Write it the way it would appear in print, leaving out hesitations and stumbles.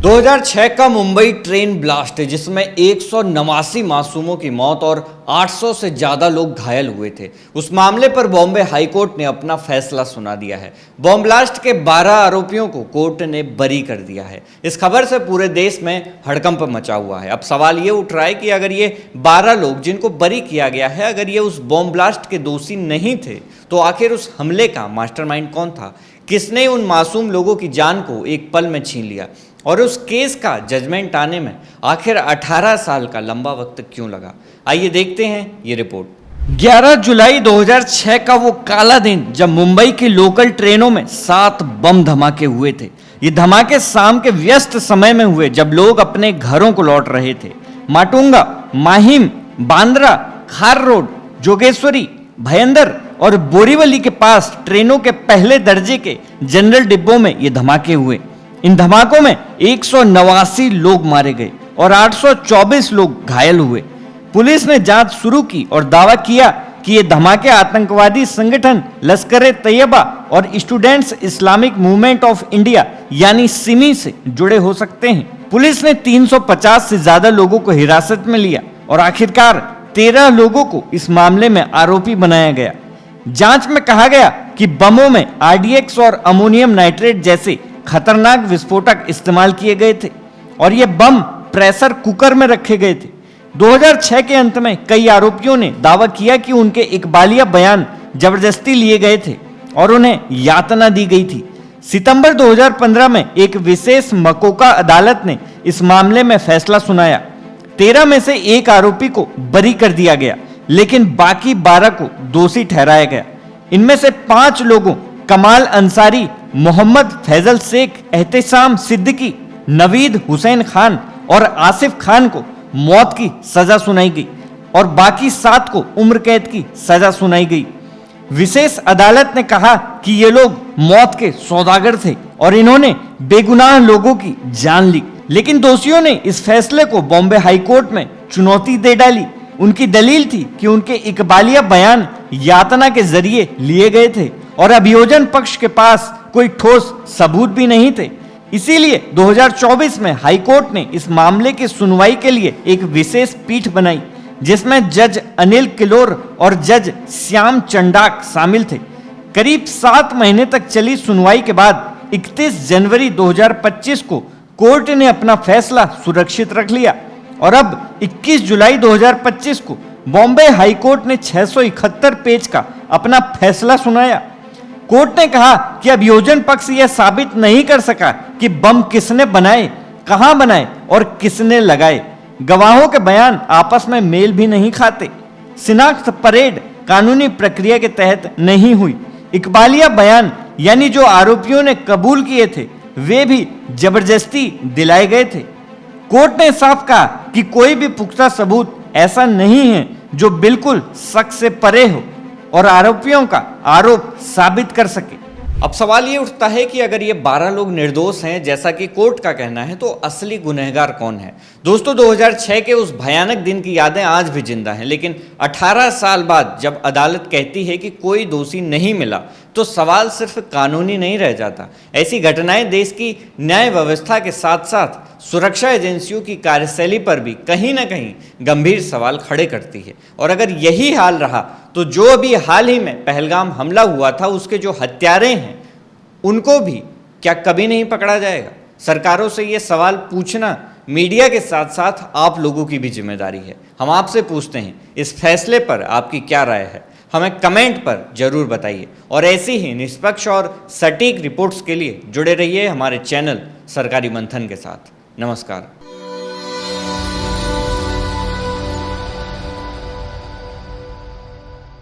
2006 का Mumbai train blast है जिसमें 189 मासूमों की मौत और 800 से ज्यादा लोग घायल हुए थे। उस मामले पर बॉम्बे हाईकोर्ट ने अपना फैसला सुना दिया है। बॉम्ब ब्लास्ट के 12 आरोपियों को कोर्ट ने बरी कर दिया है। इस खबर से पूरे देश में हड़कंप मचा हुआ है। अब सवाल ये उठ रहा है कि अगर ये 12 लोग जिनको बरी किया गया है, अगर ये उस बॉम्ब ब्लास्ट के दोषी नहीं थे तो आखिर उस हमले का मास्टरमाइंड कौन था? किसने उन मासूम लोगों की जान को एक पल में छीन लिया? और उस केस का जजमेंट आने में आखिर 18 साल का लंबा वक्त क्यों लगा? आइए देखते हैं ये रिपोर्ट। 11 जुलाई 2006 का वो काला दिन जब मुंबई की लोकल ट्रेनों में 7 बम धमाके हुए थे। ये धमाके शाम के व्यस्त समय में हुए जब लोग अपने घरों को लौट रहे थे। माटुंगा, माहिम, बांद्रा, खार रोड, जोगेश्वरी, भयंदर और बोरीवली के पास ट्रेनों के पहले दर्जे के जनरल डिब्बों में ये धमाके हुए। इन धमाकों में 189 लोग मारे गए और 824 लोग घायल हुए। पुलिस ने जांच शुरू की और दावा किया कि ये धमाके आतंकवादी संगठन लश्कर-ए-तैयबा और students Islamic movement of India यानी सिमी से जुड़े हो सकते हैं। पुलिस ने 350 से ज्यादा लोगों को हिरासत में लिया और आखिरकार 13 लोगों को इस मामले में आरोपी बनाया गया। जांच में कहा गया कि बमों में आरडीएक्स और अमोनियम नाइट्रेट जैसे खतरनाक विस्फोटक इस्तेमाल किए गए थे और ये बम प्रेशर कुकर में रखे गए थे। 2006 के अंत में कई आरोपियों ने दावा किया कि उनके इकबालिया बयान जबरदस्ती लिए गए थे और उन्हें यातना दी गई थी। सितंबर 2015 में एक विशेष मकोका अदालत ने इस मामले में फैसला सुनाया। 13 में से एक आरोपी को बरी कर दिया गया, लेकिन बाकी 12 को दोषी ठहराया गया। इनमें से 5 लोगों कमाल अंसारी, मोहम्मद फैजल शेख, एहतेशाम सिद्दीकी, नवीद हुसैन खान और आसिफ खान को मौत की सजा सुनाई गई और बाकी 7 को उम्र कैद की सजा सुनाई गई। विशेष अदालत ने कहा कि ये लोग मौत के सौदागर थे और इन्होंने बेगुनाह लोगों की जान ली, लेकिन दोषियों ने इस फैसले को बॉम्बे हाईकोर्ट में चुनौती दे डाली। उनकी दलील थी कि उनके इकबालिया बयान यातना के जरिए लिए गए थे और अभियोजन पक्ष के पास कोई ठोस सबूत भी नहीं थे। इसीलिए 2024 में हाईकोर्ट ने इस मामले की सुनवाई के लिए एक विशेष पीठ बनाई जिसमें जज अनिल किलोर और जज श्याम चंडाक शामिल थे। करीब 7 महीने तक चली सुनवाई के बाद 31 जनवरी 2025 को कोर्ट ने अपना फैसला सुरक्षित रख लिया और अब 21 जुलाई 2025 को बॉम्बे हाईकोर्ट ने 671 पेज का अपना फैसला सुनाया। कोर्ट ने कहा कि अभियोजन पक्ष यह साबित नहीं कर सका कि बम किसने बनाए, कहां बनाए और किसने लगाए। गवाहों के बयान आपस में मेल भी नहीं खाते। शिनाख्त परेड कानूनी प्रक्रिया के तहत नहीं हुई। इकबालिया बयान यानी जो आरोपियों ने कबूल किए थे वे भी जबरदस्ती दिलाए गए थे। कोर्ट ने साफ कहा कि कोई भी पुख्ता सबूत ऐसा नहीं है जो बिल्कुल शक से परे हो और आरोपियों का आरोप साबित कर सके। अब सवाल ये उठता है कि अगर ये 12 लोग निर्दोष हैं जैसा कि कोर्ट का कहना है, तो असली गुनहगार कौन है? दोस्तों, 2006 के उस भयानक दिन की यादें आज भी जिंदा हैं, लेकिन 18 साल बाद जब अदालत कहती है कि कोई दोषी नहीं मिला तो सवाल सिर्फ कानूनी नहीं रह जाता। ऐसी घटनाएं देश की न्याय व्यवस्था के साथ साथ सुरक्षा एजेंसियों की कार्यशैली पर भी कहीं ना कहीं गंभीर सवाल खड़े करती है। और अगर यही हाल रहा तो जो अभी हाल ही में पहलगाम हमला हुआ था उसके जो हत्यारे हैं उनको भी क्या कभी नहीं पकड़ा जाएगा? सरकारों से ये सवाल पूछना मीडिया के साथ साथ आप लोगों की भी जिम्मेदारी है। हम आपसे पूछते हैं, इस फैसले पर आपकी क्या राय है? हमें कमेंट पर जरूर बताइए और ऐसी ही निष्पक्ष और सटीक रिपोर्ट्स के लिए जुड़े रहिए हमारे चैनल सरकारी मंथन के साथ। नमस्कार।